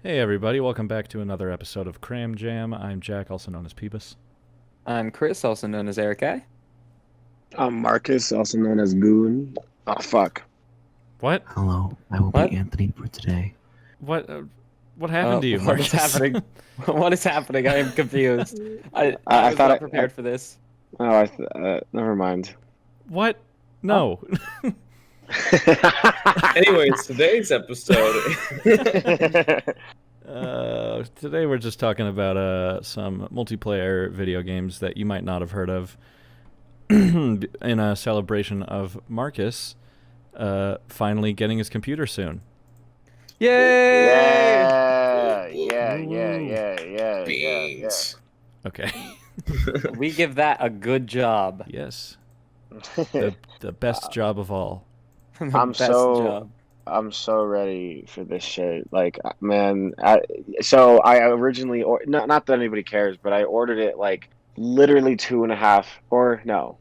Hey everybody, welcome back to another episode of Cram Jam. I'm Jack, also known as Peebus. I'm Chris, also known as Eric I. I'm Marcus, also known as Goon. Oh, fuck. What? Hello, I will be What? Anthony for today. What? What happened to you, What is Marcus? happening? What is happening? I am confused. I I was thought not prepared for this. never mind. What? No. Anyways, today's episode. Today we're just talking about some multiplayer video games that you might not have heard of in a celebration of Marcus finally getting his computer soon. Yay! Yeah. Beans. Okay. We give that a good job. Yes. The best job of all. The I'm best so- job. I'm so ready for this shit. Like, man, I originally, not that anybody cares, but I ordered it like literally 2.5, or no,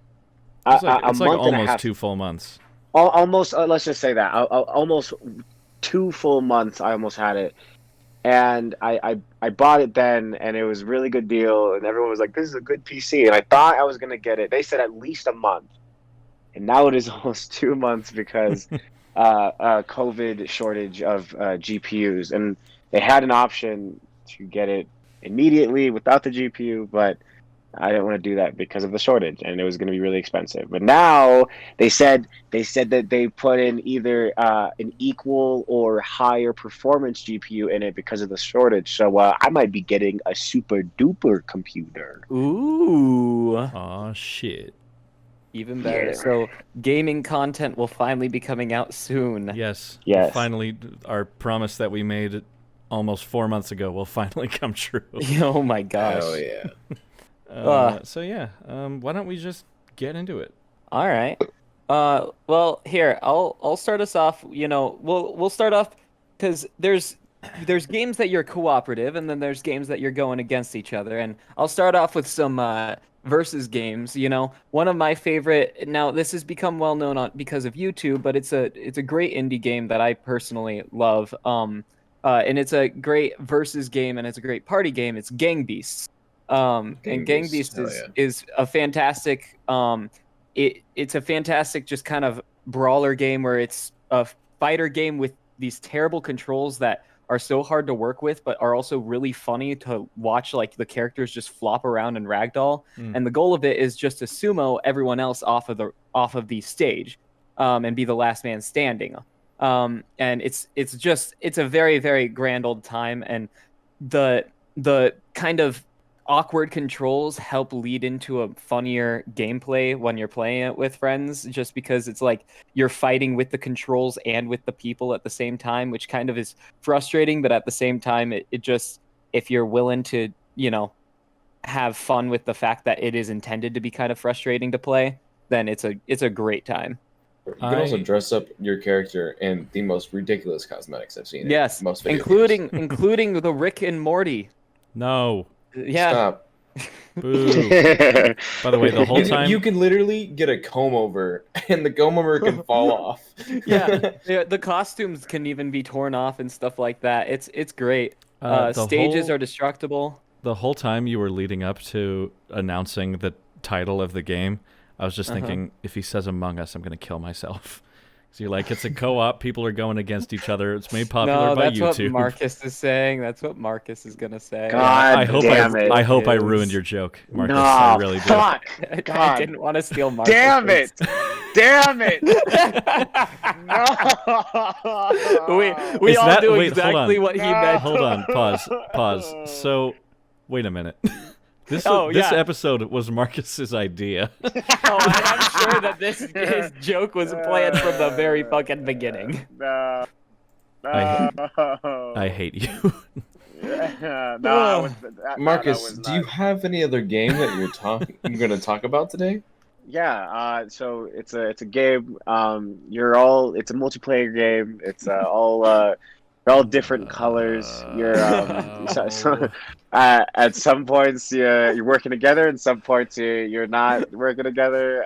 It's like, a it's like month and a almost half. 2 full months. Almost, let's just say that. Almost 2 full months I almost had it. And I bought it then, and it was a really good deal, and everyone was like, this is a good PC. And I thought I was going to get it. They said at least a month. And now it is almost 2 months because COVID shortage of GPUs. And they had an option to get it immediately without the GPU, but I didn't want to do that because of the shortage, and it was going to be really expensive. But now they said that they put in either an equal or higher performance GPU in it because of the shortage. So I might be getting a super duper computer. Ooh, Aw, shit. even better. Yeah. So gaming content will finally be coming out soon. Yes. Yes. Finally, our promise that we made almost 4 months ago will finally come true. Oh my gosh. Hell yeah. So yeah, why don't we just get into it? All right. Well, here I'll start us off. We'll start off because there's games that you're cooperative, and then there's games that you're going against each other. And I'll start off with some versus games. One of my favorite. Now this has become well known because of YouTube, but it's a great indie game that I personally love. And it's a great versus game, and it's a great party game. It's Gang Beasts. And Gang Beasts, Beasts hell is a fantastic it's a fantastic just kind of brawler game where it's a fighter game with these terrible controls that are so hard to work with but are also really funny to watch, like the characters just flop around and ragdoll. And the goal of it is just to sumo everyone else off of the stage and be the last man standing. And it's a very, very grand old time, and the kind of awkward controls help lead into a funnier gameplay when you're playing it with friends, just because it's like you're fighting with the controls and with the people at the same time, which kind of is frustrating, but at the same time it just, if you're willing to have fun with the fact that it is intended to be kind of frustrating to play, then it's a great time. You can also dress up your character in the most ridiculous cosmetics I've seen. Yes, in most video games. including the Rick and Morty. No. Yeah. Stop. Boo. By the way, the whole time You can literally get a comb over, and the comb over can fall off. Yeah, the costumes can even be torn off and stuff like that. It's great. the Stages whole- are destructible. the whole time you were leading up to announcing the title of the game, I was just thinking, if he says Among Us, I'm going to kill myself. So you're like, it's a co-op, people are going against each other, it's made popular No, by that's YouTube. what Marcus is saying. That's what Marcus is gonna say. God I hope damn it. I hope I Is- ruined your joke, Marcus. No, I really do. fuck. I God. didn't want to steal Marcus. Damn it. Damn it. No. we Is all that- do wait, hold exactly on. what he No. meant. Hold on, pause. So, wait a minute. This Oh, this yeah. episode was Marcus's idea. Oh, I'm sure that his joke was planned from the very fucking beginning. No. I hate you. Marcus, do you have any other game that you're going to talk about today? Yeah, so it's a game. It's a multiplayer game. It's they're all different colors. You're at some points you're working together, and some points you're not working together.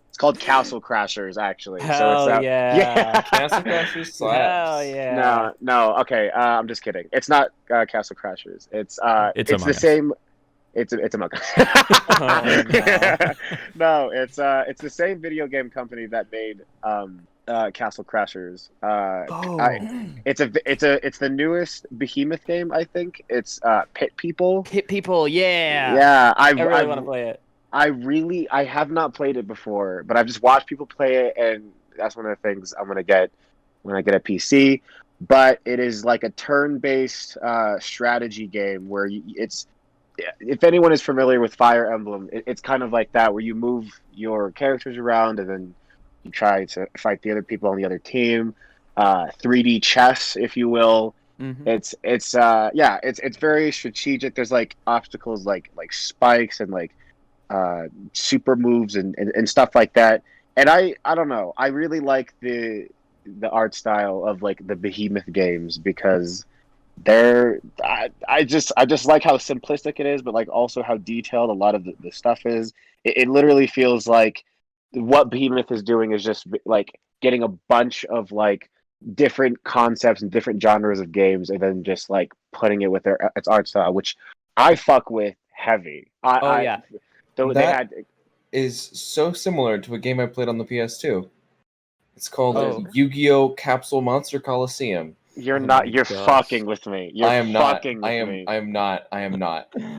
It's called Castle Crashers, actually. Hell so it's yeah. Castle Crashers slaps. Hell yeah. No. Okay, I'm just kidding. It's not Castle Crashers. It's It's the Among Us. same. It's Among Us. Oh, No, it's the same video game company that made Castle Crashers. It's the newest Behemoth game, I think. It's Pit People. Pit People, yeah. Yeah, I really want to play it. I have not played it before, but I've just watched people play it, and that's one of the things I'm gonna get when I get a PC. But it is like a turn-based strategy game where it's. If anyone is familiar with Fire Emblem, it's kind of like that, where you move your characters around and then you try to fight the other people on the other team. 3D chess, if you will. Mhm. It's very strategic. There's like obstacles like spikes and like super moves and stuff like that. And I don't know. I really like the art style of like the Behemoth games because I just like how simplistic it is, but like also how detailed a lot of the stuff is. It literally feels like what Behemoth is doing is just like getting a bunch of like different concepts and different genres of games, and then just like putting it with its art style, which I fuck with heavy. Yeah. That is so similar to a game I played on the PS2. It's called Yu-Gi-Oh! Capsule Monster Coliseum. You're gosh. fucking with me. I am not.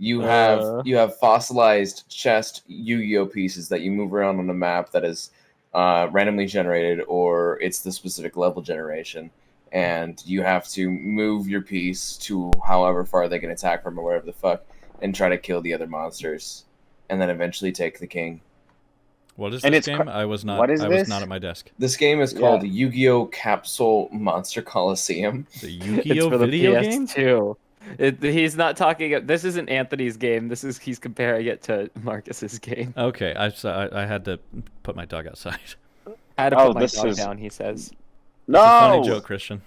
You have fossilized chest Yu-Gi-Oh pieces that you move around on the map that is randomly generated, or it's the specific level generation, and you have to move your piece to however far they can attack from or whatever the fuck, and try to kill the other monsters, and then eventually take the king. What is this game? I was not at my desk. This game is called Yu-Gi-Oh! Capsule Monster Coliseum. The Yu-Gi-Oh! Video game? Too. He's not talking. This isn't Anthony's game. He's comparing it to Marcus's game. Okay, I had to put my dog outside. I had to put my dog down. He says. No. It's a funny joke, Christian.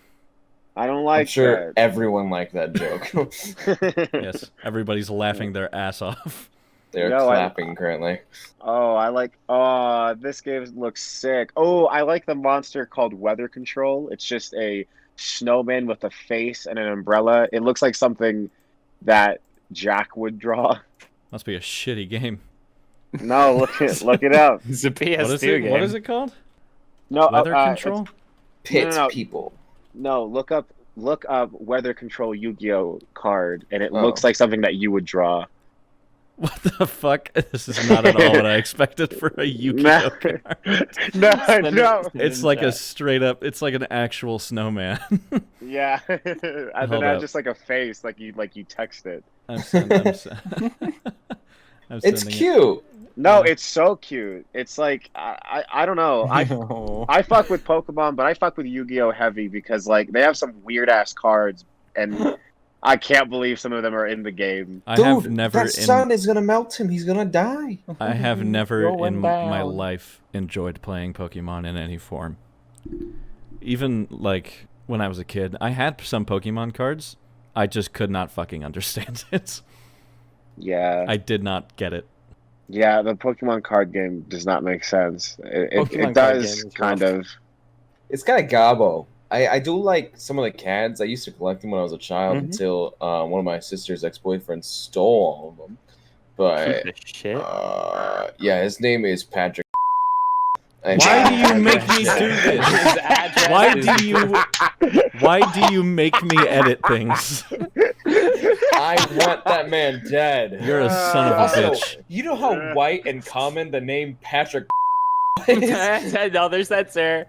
I don't like. I'm sure everyone liked that joke. Yes, everybody's laughing their ass off. They're clapping currently. This game looks sick. Oh, I like the monster called Weather Control. It's just a snowman with a face and an umbrella. It looks like something that Jack would draw. Must be a shitty game. No, look it up. It's a PS2 game. What is it called? No, Weather Control? Pit People. No, look up Weather Control Yu-Gi-Oh! Card, and it looks like something that you would draw. What the fuck? This is not at all what I expected for a Yu-Gi-Oh! Card. No. It's like a straight up, it's like an actual snowman. Yeah. And then I just like a face, like you text it. It's cute. No, it's so cute. It's like I don't know. I fuck with Pokemon, but I fuck with Yu-Gi-Oh! Heavy because like they have some weird ass cards, and I can't believe some of them are in the game. That sun is gonna melt him. He's gonna die. I have never in my life enjoyed playing Pokemon in any form. Even like when I was a kid, I had some Pokemon cards. I just could not fucking understand it. Yeah. I did not get it. Yeah, the Pokemon card game does not make sense. It does kind of. It's kind of gobbo. I do like some of the CADs. I used to collect them when I was a child until one of my sister's ex-boyfriends stole all of them. But shit. Yeah, his name is Patrick. Why do you make me do this? Why do you make me edit things? I want that man dead. You're a son of a bitch. You know how white and common the name Patrick is? No, there's that, sir.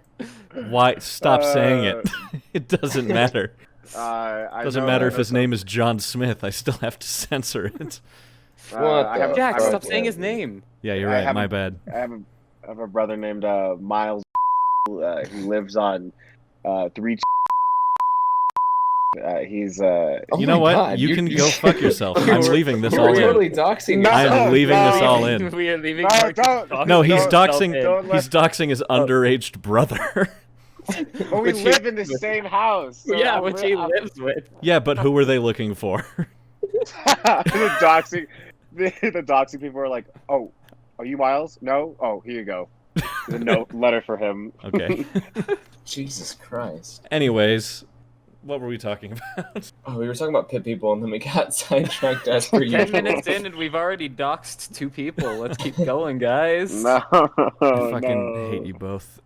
Why? Stop saying it. It doesn't matter. Doesn't matter if his name is John Smith. I still have to censor it. Jack, stop saying his name. Yeah, you're right. My bad. I have a brother named Miles. He lives on 3. He's you know what? God, you can go fuck yourself. I'm leaving this all in. Totally doxing. I'm leaving this all in. We are leaving. No, he's doxing. He's doxing his underaged brother. But we live in the same house. So yeah, which he lives with. Yeah, but who were they looking for? The doxing people are like, "Oh, are you Miles? No? Oh, here you go." The note letter for him. Okay. Jesus Christ. Anyways, what were we talking about? Oh, we were talking about pit people, and then we got sidetracked as per 10 usual. minutes in, and we've already doxed 2 people. Let's keep going, guys. No, I fucking no. hate you both.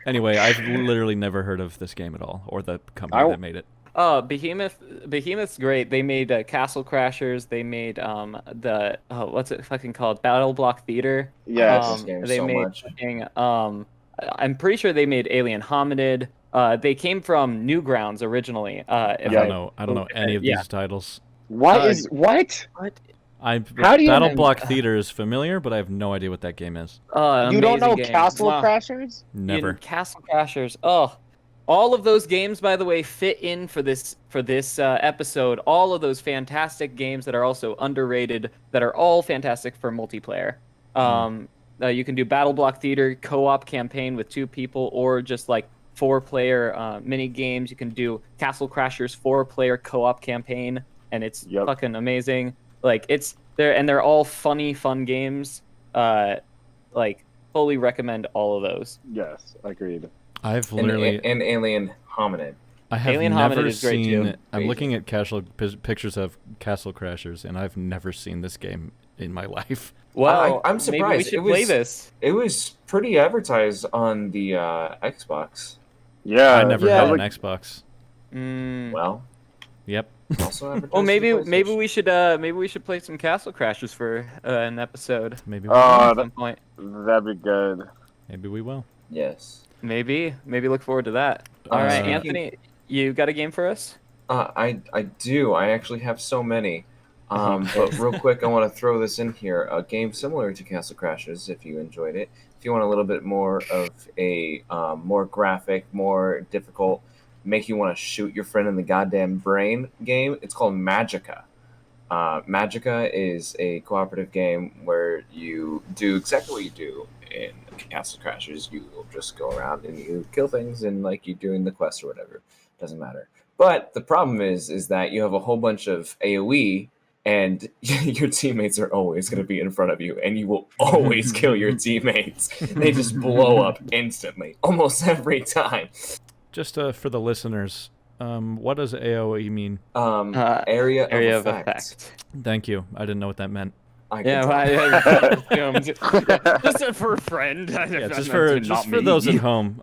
Anyway, I've literally never heard of this game at all, or the company that made it. Oh, Behemoth's great. They made Castle Crashers. They made what's it fucking called? Battle Block Theater. Yes. They made fucking, I'm pretty sure they made Alien Hominid. They came from Newgrounds originally. I don't know any of these titles. What? What? How do you Battle Block Theater is familiar, but I have no idea what that game is. You don't know game. Castle Wow. Crashers? Never. Castle Crashers. Oh, all of those games, by the way, fit in for this episode. All of those fantastic games that are also underrated, that are all fantastic for multiplayer. You can do Battle Block Theater co-op campaign with 2 people, or just like 4-player mini games. You can do Castle Crashers 4-player co-op campaign, and it's fucking amazing. Like they're all funny, fun games. Like fully recommend all of those. Yes, agreed. I've literally and Alien Hominid. I have Alien never Hominid is great, seen. too. I'm looking at pictures of Castle Crashers, and I've never seen this game in my life. Well, I'm surprised. Maybe we should play this. It was pretty advertised on the Xbox. Yeah, I never had an Xbox. Well, Yep. also advertised. Well, maybe on we should play some Castle Crashers for an episode. Maybe we will. At some point. That'd be good. Maybe we will. Yes. Maybe look forward to that. All right, Anthony, you got a game for us? I do. I actually have so many. But real quick, I want to throw this in here. A game similar to Castle Crashers, if you enjoyed it. If you want a little bit more of a more graphic, more difficult, make you want to shoot your friend in the goddamn brain game, it's called Magicka. Magicka is a cooperative game where you do exactly what you do in Castle Crashers. You just go around and you kill things, and like you're doing the quest or whatever. Doesn't matter. But the problem is that you have a whole bunch of AoE, and your teammates are always going to be in front of you, and you will always kill your teammates. They just blow up instantly, almost every time. Just for the listeners, what does AoE mean? Area of effect. Thank you. I didn't know what that meant. Just for a friend. Yeah, just for those at home.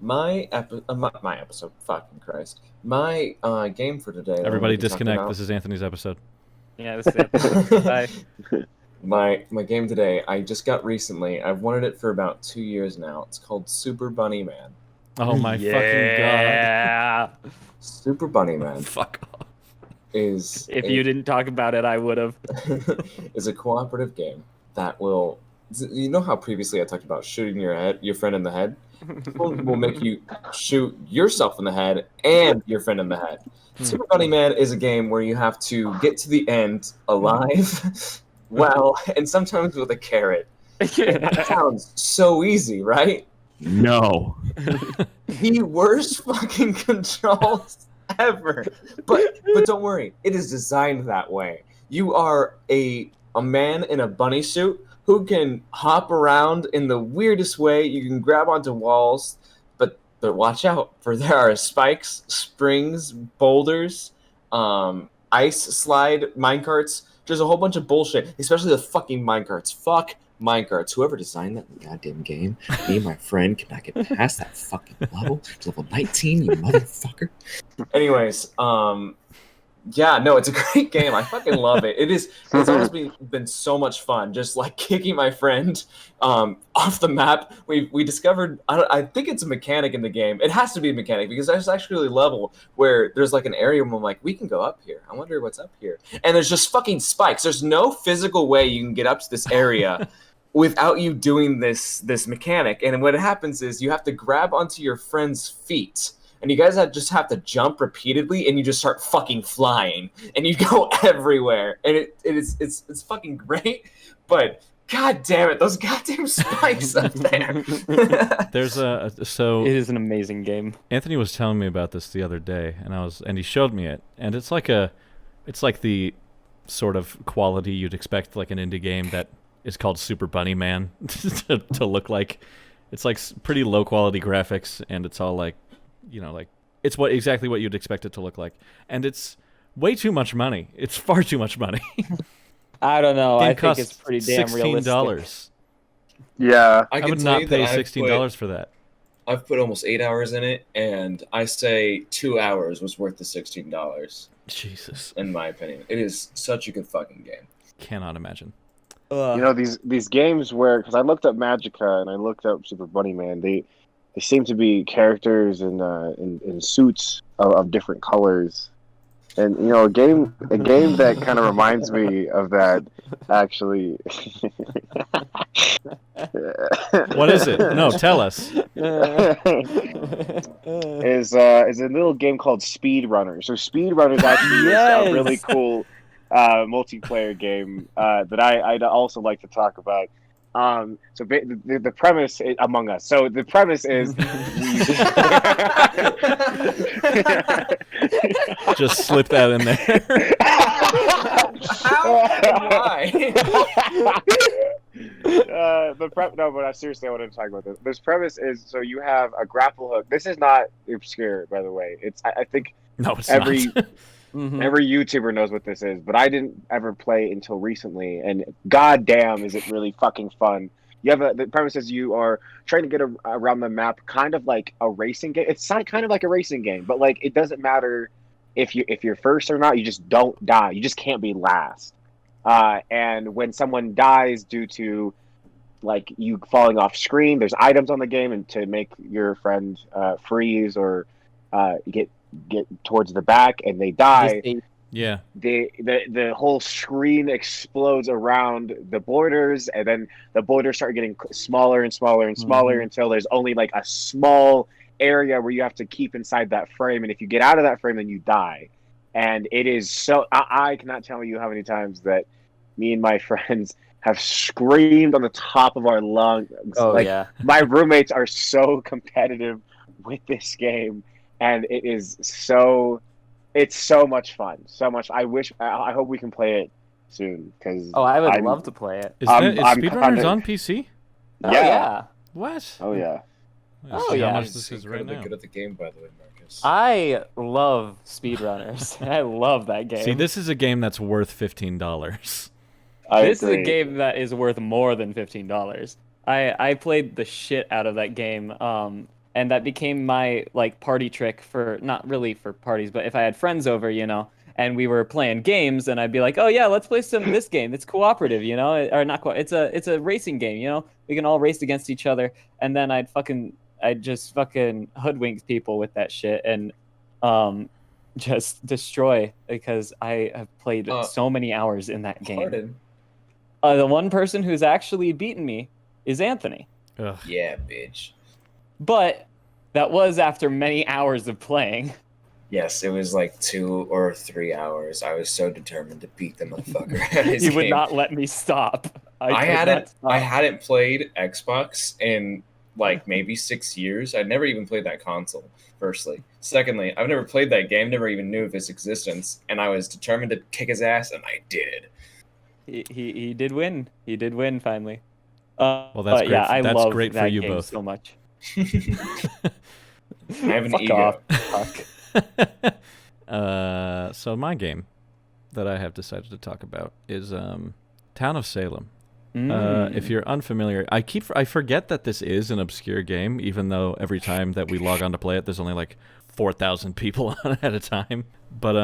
My episode. Fucking Christ. My game for today. Everybody disconnect. This is Anthony's episode. Yeah, this is episode. Bye. My game today, I just got recently. I've wanted it for about 2 years now. It's called Super Bunny Man. Oh my fucking god. Super Bunny Man. Fuck off. If you didn't talk about it, I would have. Is a cooperative game that will. You know how previously I talked about shooting your friend in the head? Will make you shoot yourself in the head and your friend in the head. Super Bunny Man is a game where you have to get to the end alive, well, and sometimes with a carrot. That sounds so easy, right? No. The worst fucking controls ever. But don't worry, it is designed that way. You are a man in a bunny suit who can hop around in the weirdest way. You can grab onto walls, but watch out, for there are spikes, springs, boulders, ice slide, minecarts. There's a whole bunch of bullshit, especially the fucking minecarts. Fuck minecarts. Whoever designed that goddamn game, me and my friend cannot get past that fucking level. It's level 19, you motherfucker. Anyways, yeah, no, it's a great game. I fucking love it. It's honestly been so much fun, just like kicking my friend off the map. We discovered, I think it's a mechanic in the game. It has to be a mechanic because there's actually a level where there's like an area where I'm like, we can go up here. I wonder what's up here. And there's just fucking spikes. There's no physical way you can get up to this area without you doing this mechanic. And what happens is you have to grab onto your friend's feet. And you guys just have to jump repeatedly, and you just start fucking flying, and you go everywhere, and it's fucking great. But god damn it, those goddamn spikes up there. There's so it is an amazing game. Anthony was telling me about this the other day, and he showed me it, and it's like the sort of quality you'd expect like an indie game that is called Super Bunny Man to look like. It's like pretty low quality graphics, and it's all like, like it's exactly what you'd expect it to look like, and it's way too much money. It's far too much money. I don't know. Game I think costs it's pretty damn realistic. $16. Yeah. I can would tell not you pay that $16 for that. I've put almost 8 hours in it, and I say 2 hours was worth the $16. Jesus. In my opinion, it is such a good fucking game. Cannot imagine. These games where, because I looked up Magicka and I looked up Super Bunny Man, they seem to be characters in suits of different colors. And a game that kind of reminds me of that, actually. What is it? No, tell us. Is a little game called Speed Runner. So Speed Runner is actually a really cool multiplayer game that I'd also like to talk about. So the premise is Among Us. So the premise is just slip that in there. How and why? No, but seriously, I want to talk about this. This premise is, so you have a grapple hook. This is not obscure, by the way. I think no, it's every not. every YouTuber knows what this is, but I didn't ever play until recently, and goddamn, is it really fucking fun. You have the premise is you are trying to get around the map, kind of like a racing game. It's kind of like a racing game, but like it doesn't matter if you're first or not. You just don't die. You just can't be last. And when someone dies due to like you falling off screen, there's items on the game, and to make your friend freeze or get towards the back, and they die. Yeah. The whole screen explodes around the borders, and then the borders start getting smaller and smaller and smaller until there's only like a small area where you have to keep inside that frame, and if you get out of that frame, then you die. And it is so I cannot tell you how many times that me and my friends have screamed on the top of our lungs. Oh, yeah. My roommates are so competitive with this game, and it's so much fun. So much. I hope we can play it soon, because I would love to play it. Is Speedrunners on PC? Yeah. What? Oh yeah. Oh, yeah. How much this is right now. Good at the game, by the way, Marcus. I love Speedrunners. I love that game. See, this is a game that's worth $15. This is a game that is worth more than $15. I played the shit out of that game, and that became my like party trick for, not really for parties, but if I had friends over, and we were playing games, and I'd be like, oh yeah, let's play this game. It's cooperative, or not. It's a racing game, We can all race against each other, and then I'd just fucking hoodwink people with that shit and just destroy, because I have played so many hours in that game. Pardon? The one person who's actually beaten me is Anthony. Ugh. Yeah, bitch. But that was after many hours of playing. Yes, it was like 2 or 3 hours. I was so determined to beat the motherfucker at his He would game. not let me stop. I hadn't played Xbox in like maybe 6 years. I'd never even played that console, firstly. Secondly, I've never played that game, never even knew of its existence, and I was determined to kick his ass, and I did. He did win. He did win finally. Well, that's great. Yeah, I that's love great that for you game both. so much. I have an Fuck ego. off. Fuck. So my game that I have decided to talk about is Town of Salem. If you're unfamiliar, I forget that this is an obscure game, even though every time that we log on to play it, there's only like 4,000 people on it at a time. But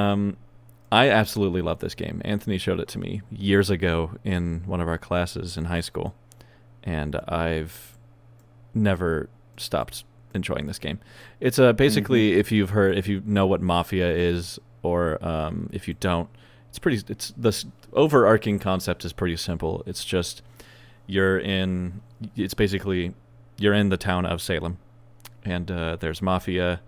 I absolutely love this game. Anthony showed it to me years ago in one of our classes in high school, and I've never stopped enjoying this game. It's basically if you know what Mafia is, or if you don't, it's this overarching concept is pretty simple. It's just you're in the town of Salem, and there's mafia,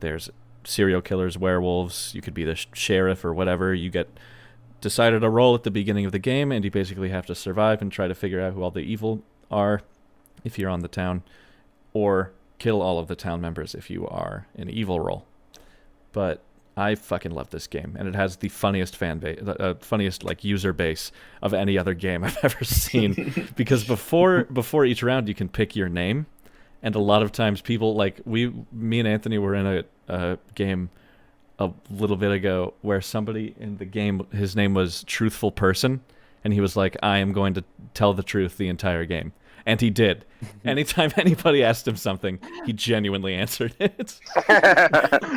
there's serial killers, werewolves. You could be the sheriff or whatever. You get decided a role at the beginning of the game, and you basically have to survive and try to figure out who all the evil are if you're on the town, or kill all of the town members if you are an evil role. But I fucking love this game, and it has the funniest fan base, the funniest like user base of any other game I've ever seen. Because before each round, you can pick your name, and a lot of times people me and Anthony were in a game a little bit ago where somebody in the game, his name was Truthful Person, and he was like, "I am going to tell the truth the entire game." And he did. Anytime anybody asked him something, he genuinely answered it.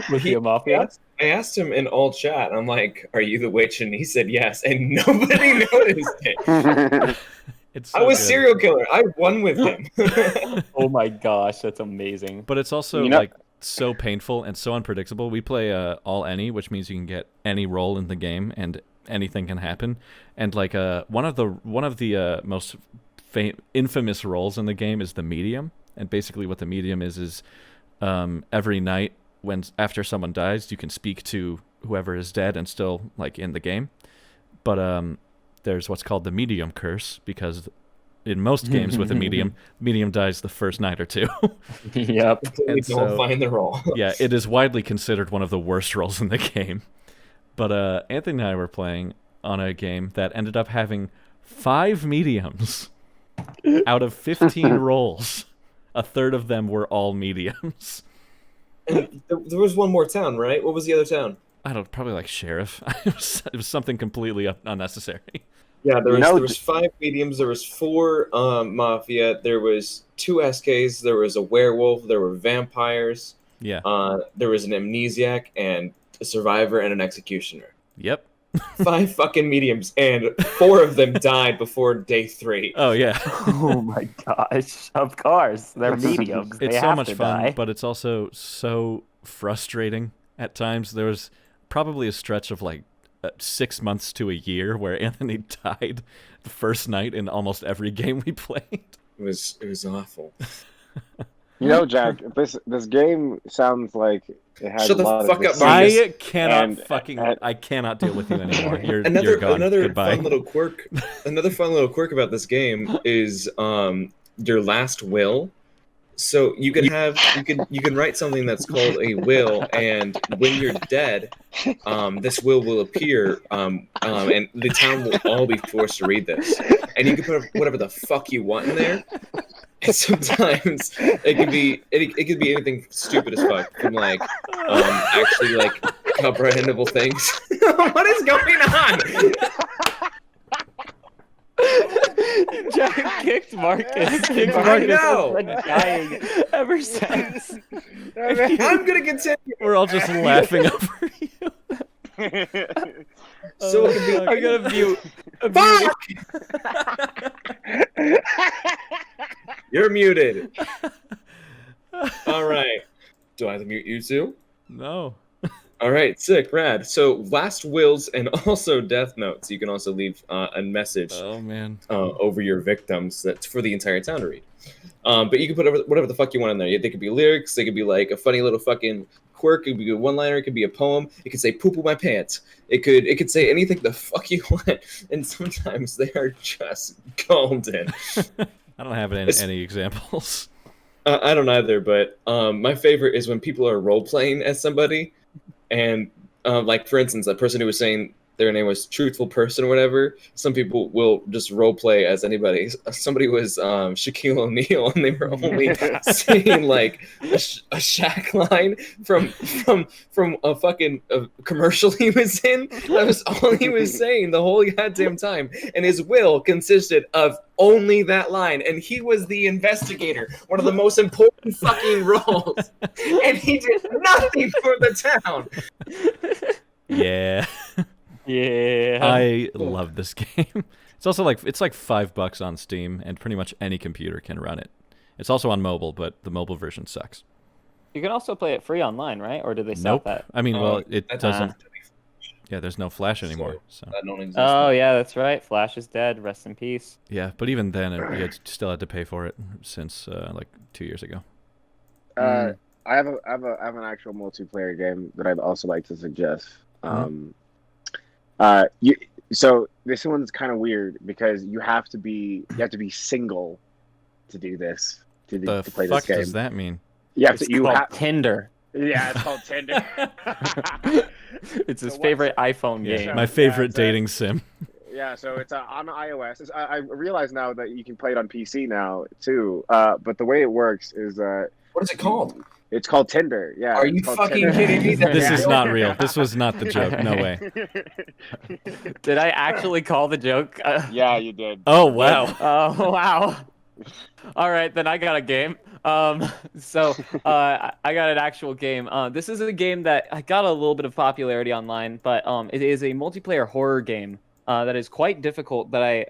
Was he a mafia? I asked him in all chat, I'm like, "Are you the witch?" And he said yes, and nobody noticed it. It's so I was good. serial killer. I won with him. Oh my gosh, that's amazing. But it's also like so painful and so unpredictable. We play all any, which means you can get any role in the game and anything can happen. And like one of the most infamous roles in the game is the medium. And basically what the medium is every night after someone dies, you can speak to whoever is dead and still like in the game. But there's what's called the medium curse, because in most games with a medium dies the first night or two. Yep. And don't find the role. Yeah, it is widely considered one of the worst roles in the game. But Anthony and I were playing on a game that ended up having 5 mediums out of 15 roles. A third of them were all mediums. And there was one more town, right? What was the other town? I don't know, probably like sheriff. It was something completely unnecessary. Yeah, there was 5 mediums. There was 4 mafia. There was 2 SKs. There was a werewolf. There were vampires. Yeah. There was an amnesiac and a survivor and an executioner. Yep. 5 fucking mediums, and 4 of them died before day 3. Oh yeah. Oh my gosh! Of course, they're mediums. It's They so have much to fun, die. but it's also so frustrating at times. There was probably a stretch of like 6 months to a year where Anthony died the first night in almost every game we played. It was awful. You know, Jack, this game sounds like it has Shut a the lot fuck of up, Marcus. I cannot and- I cannot deal with you anymore. You're gone. Another Goodbye. fun little quirk. Another fun little quirk about this game is your last will. So you can write something that's called a will, and when you're dead, this will appear, and the town will all be forced to read this, and you can put whatever the fuck you want in there. And sometimes it could be anything stupid as fuck, from like actually like comprehensible things. What is going on? Jack kicked Marcus. I know. Marcus has been dying ever since. I'm gonna continue. We're all just laughing over you. So it could be. I'm gonna mute. Fuck! You're muted. All right. Do I have to mute you too? No. All right, sick, rad. So last wills and also death notes. You can also leave a message Oh man. over your victims that's for the entire town to read. But you can put whatever the fuck you want in there. They could be lyrics. They could be like a funny little fucking quirk. It could be a one-liner. It could be a poem. It could say "poo-poo my pants." It could say anything the fuck you want. And sometimes they are just golden. I don't have any examples. I don't either, but my favorite is when people are role-playing as somebody. And like, for instance, that person who was saying their name was Truthful Person or whatever, some people will just role play as anybody. Somebody was Shaquille O'Neal, and they were only saying like a Shaq line from a fucking commercial he was in. That was all he was saying the whole goddamn time. And his will consisted of only that line, and he was the investigator, one of the most important fucking roles, and he did nothing for the town. Yeah. Yeah. I love this game. It's also like $5 on Steam, and pretty much any computer can run it. It's also on mobile, but the mobile version sucks. You can also play it free online, right? Or did they stop Nope. that? I mean, well, it That's doesn't. Yeah, there's no Flash anymore. So That don't exist. Oh yeah, that's right. Flash is dead. Rest in peace. yeah, but even then, you still had to pay for it since like 2 years ago. I have an actual multiplayer game that I'd also like to suggest. So this one's kind of weird because you have to be single to do this to play fuck this game. does that mean? Yeah, It's you called have Tinder. Yeah, it's called Tinder. It's his So favorite iPhone Yeah, game. my favorite it's dating sim. Yeah, so it's on iOS. I realize now that you can play it on PC now too. But the way it works is What is it called? it's called Tinder. Yeah, Are it's you called fucking Tinder. kidding me? That's This is real? not real. This was not the joke. No way. Did I actually call the joke? Yeah, you did. Oh wow. Oh wow. All right, then I got a game. I got an actual game. This is a game that I got a little bit of popularity online, but it is a multiplayer horror game that is quite difficult that I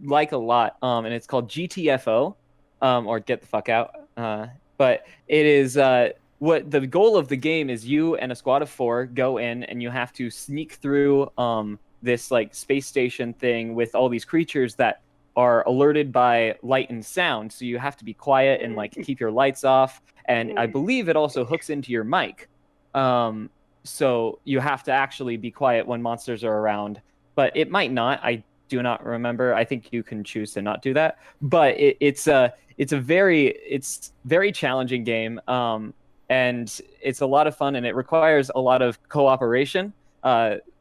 like a lot. And it's called GTFO, or Get the Fuck Out. But it is what the goal of the game is. You and a squad of 4 go in, and you have to sneak through this like space station thing with all these creatures that are alerted by light and sound, so you have to be quiet and like keep your lights off. And I believe it also hooks into your mic, so you have to actually be quiet when monsters are around. But it might not. I do not remember. I think you can choose to not do that. But it's a very challenging game, and it's a lot of fun, and it requires a lot of cooperation.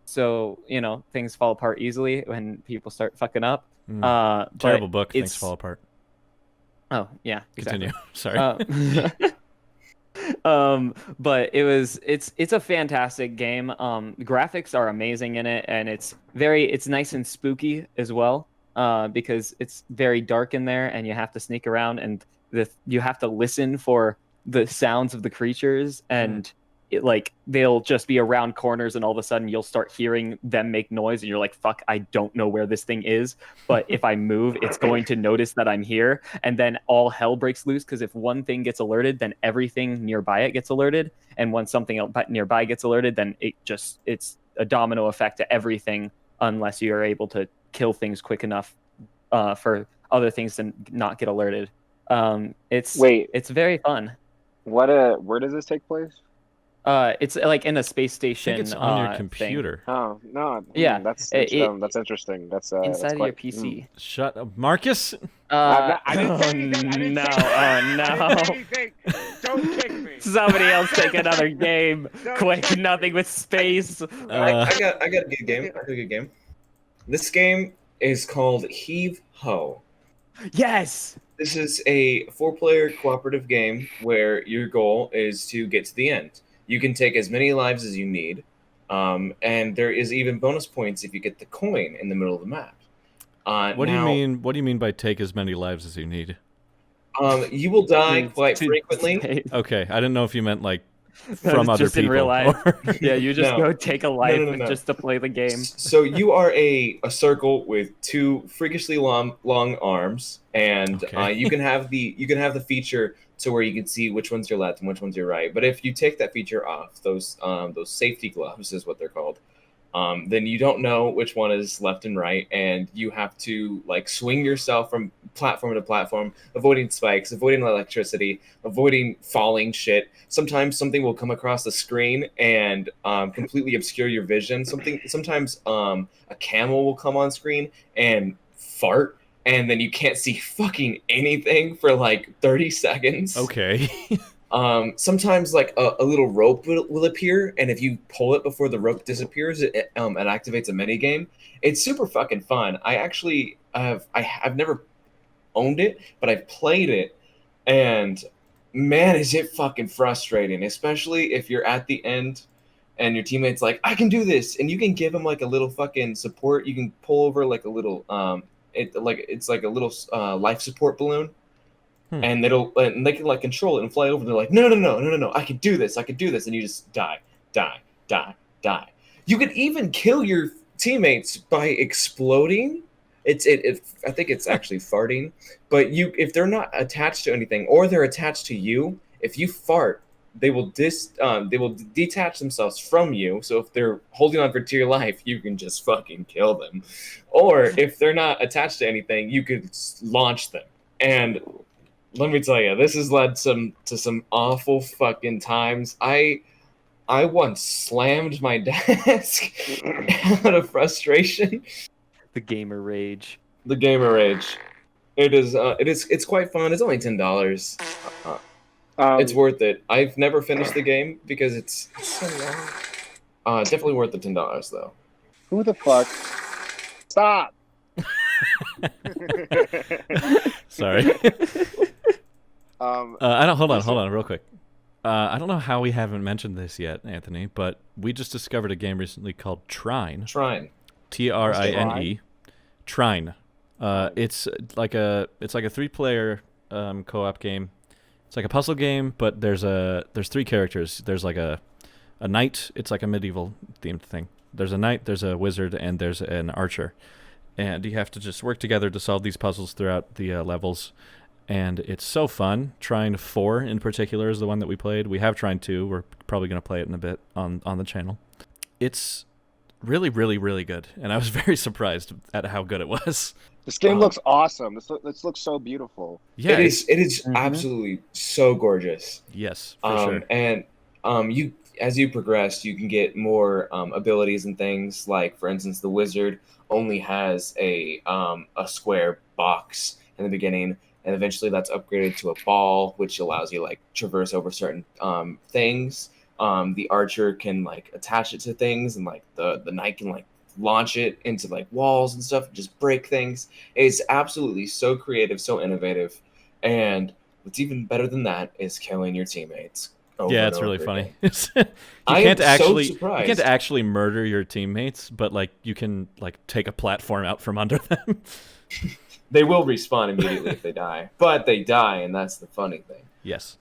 So things fall apart easily when people start fucking up. Terrible book. Things It's fall apart. Oh yeah, exactly. Continue. Sorry. But it's a fantastic game. Graphics are amazing in it, and it's nice and spooky as well. Because it's very dark in there, and you have to sneak around, and you have to listen for the sounds of the creatures, and they'll just be around corners, and all of a sudden you'll start hearing them make noise, and you're like, fuck, I don't know where this thing is, but if I move, it's going to notice that I'm here, and then all hell breaks loose, because if one thing gets alerted, then everything nearby it gets alerted, and when something else nearby gets alerted, then it's a domino effect to everything, unless you are able to kill things quick enough for other things to not get alerted. It's very fun. Where does this take place? It's like in a space I station. think it's on your thing. computer. Oh no, Yeah, that's interesting. That's inside of your quite, PC. Shut up, Marcus. I didn't say anything. I didn't No! say anything. Oh I didn't say no! anything. Don't kick me. Somebody else take another game. Don't Quick, kick me. nothing with space. I got a good game. I got a good game. This game is called Heave Ho. Yes. This is a 4-player cooperative game where your goal is to get to the end. You can take as many lives as you need, and there is even bonus points if you get the coin in the middle of the map. What do you mean? What do you mean by take as many lives as you need? You will die quite frequently. Okay, I didn't know if you meant like from other just people. in real life. Yeah, you just No. go take a life No. just to play the game. So you are a circle with 2 freakishly long arms, and Okay. you can have the feature to where you can see which one's your left and which one's your right. But if you take that feature off, those safety gloves is what they're called, then you don't know which one is left and right, and you have to like swing yourself from platform to platform, avoiding spikes, avoiding electricity, avoiding falling shit. Sometimes something will come across the screen and completely obscure your vision. Sometimes a camel will come on screen and fart, and then you can't see fucking anything for like 30 seconds. Okay. Sometimes like a little rope will appear, and if you pull it before the rope disappears, it activates a mini game. It's super fucking fun. I've never owned it, but I've played it, and man, is it fucking frustrating, especially if you're at the end and your teammate's like, I can do this, and you can give them like a little fucking support. You can pull over like a little it's like a little life support balloon. And they can like control it and fly over. They're like, no, I can do this, and you just die. You can even kill your teammates by exploding. I think it's actually farting, but if they're not attached to anything or they're attached to you, if you fart, they will detach themselves from you. So if they're holding on for dear life, you can just fucking kill them. Or if they're not attached to anything, you could launch them. And let me tell you, this has led to some awful fucking times. I once slammed my desk out of frustration. The gamer rage. The gamer rage. It's quite fun. It's only $10. It's worth it. I've never finished the game because it's so long. Definitely worth the $10 though. Who the fuck? Stop. Sorry. I don't. Hold listen. on, real quick. I don't know how we haven't mentioned this yet, Anthony, but we just discovered a game recently called Trine. Trine. Trine. Trine. It's like a 3-player co-op game. It's like a puzzle game, but there's 3 characters. There's like a knight. It's like a medieval themed thing. There's a knight, there's a wizard, and there's an archer. And you have to just work together to solve these puzzles throughout the levels. And it's so fun. Trine 4 in particular is the one that we played. We have Trine 2. We're probably going to play it in a bit on the channel. It's really, really, really good. And I was very surprised at how good it was. This game looks awesome. This looks so beautiful. Yeah, It is absolutely so gorgeous. Yes, for sure. And you, as you progress, you can get more abilities and things. Like, for instance, the wizard only has a square box in the beginning, and eventually that's upgraded to a ball, which allows you like traverse over certain things. The archer can like attach it to things, and like the knight can like launch it into like walls and stuff, and just break things. It's absolutely so creative, so innovative, and what's even better than that is killing your teammates. Yeah, it's really funny. You can't actually murder your teammates, but like you can like take a platform out from under them. They will respawn immediately if they die, but they die, and that's the funny thing. Yes.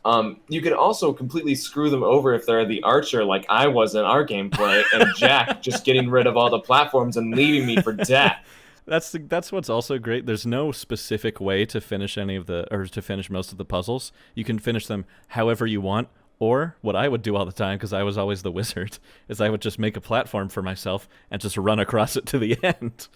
You can also completely screw them over if they're the archer, like I was in our gameplay, and Jack just getting rid of all the platforms and leaving me for death. That's what's also great. There's no specific way to finish to finish most of the puzzles. You can finish them however you want. Or what I would do all the time, because I was always the wizard, is I would just make a platform for myself and just run across it to the end.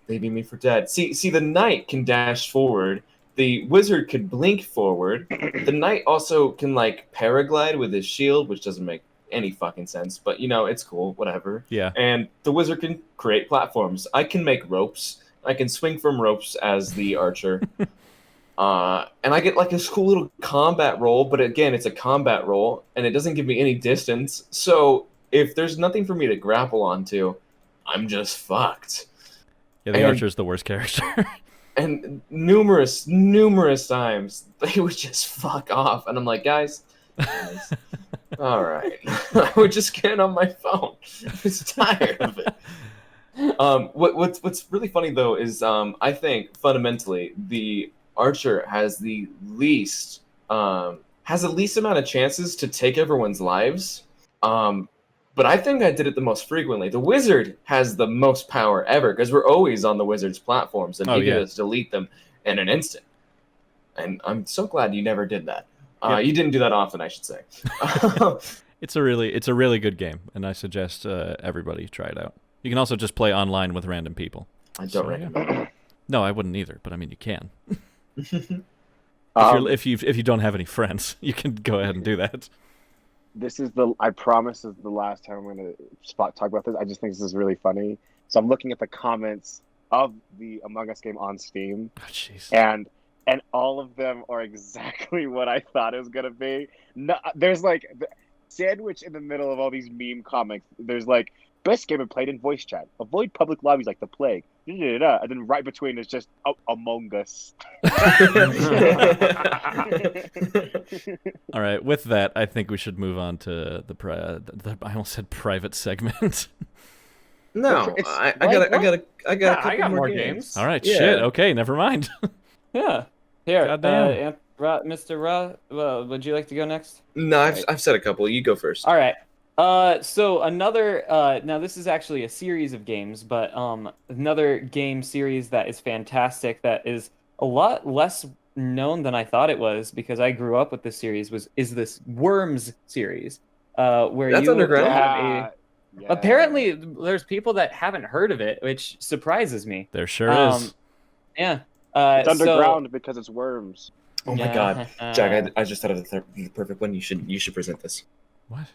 Leaving me for dead. See, the knight can dash forward. The wizard could blink forward. The knight also can like paraglide with his shield, which doesn't make any fucking sense, but you know, it's cool, whatever. Yeah. And the wizard can create platforms. I can make ropes. I can swing from ropes as the archer. And I get like this cool little combat roll, but again, it's a combat roll, and it doesn't give me any distance. So if there's nothing for me to grapple onto, I'm just fucked. Yeah, the archer's the worst character. And numerous times, they would just fuck off. And I'm like, guys, all right. I would just get on my phone. I was tired of it. What's really funny, though, is I think, fundamentally, the archer has the least amount of chances to take everyone's lives, but I think I did it the most frequently. The wizard has the most power ever because we're always on the wizard's platforms, and he can just delete them in an instant. And I'm so glad you never did that. You didn't do that often, I should say. It's a really good game, and I suggest everybody try it out. You can also just play online with random people. I don't recommend it. No, I wouldn't either, but I mean you can. If you don't have any friends, you can go ahead and do that. I promise this is the last time I'm going to talk about this. I just think this is really funny. So I'm looking at the comments of the Among Us game on Steam. Oh, jeez. And all of them are exactly what I thought it was going to be. No, there's like sandwich in the middle of all these meme comics. There's like, best game played in voice chat. Avoid public lobbies like the plague. And then right between is just Among Us. All right, with that, I think we should move on to I almost said private segment. No, I got a couple more games. All right, shit. Okay, never mind. Yeah. Here, Goddamn. Mr. Ra, would you like to go next? No, I've said a couple. You go first. All right. So another, now this is actually a series of games, but another game series that is fantastic, that is a lot less known than I thought it was, because I grew up with this series, is this Worms series, where That's you underground. have apparently there's people that haven't heard of it, which surprises me. There sure is. Yeah. It's underground because it's worms. Oh my god, Jack! I just thought of the perfect one. You should present this. What?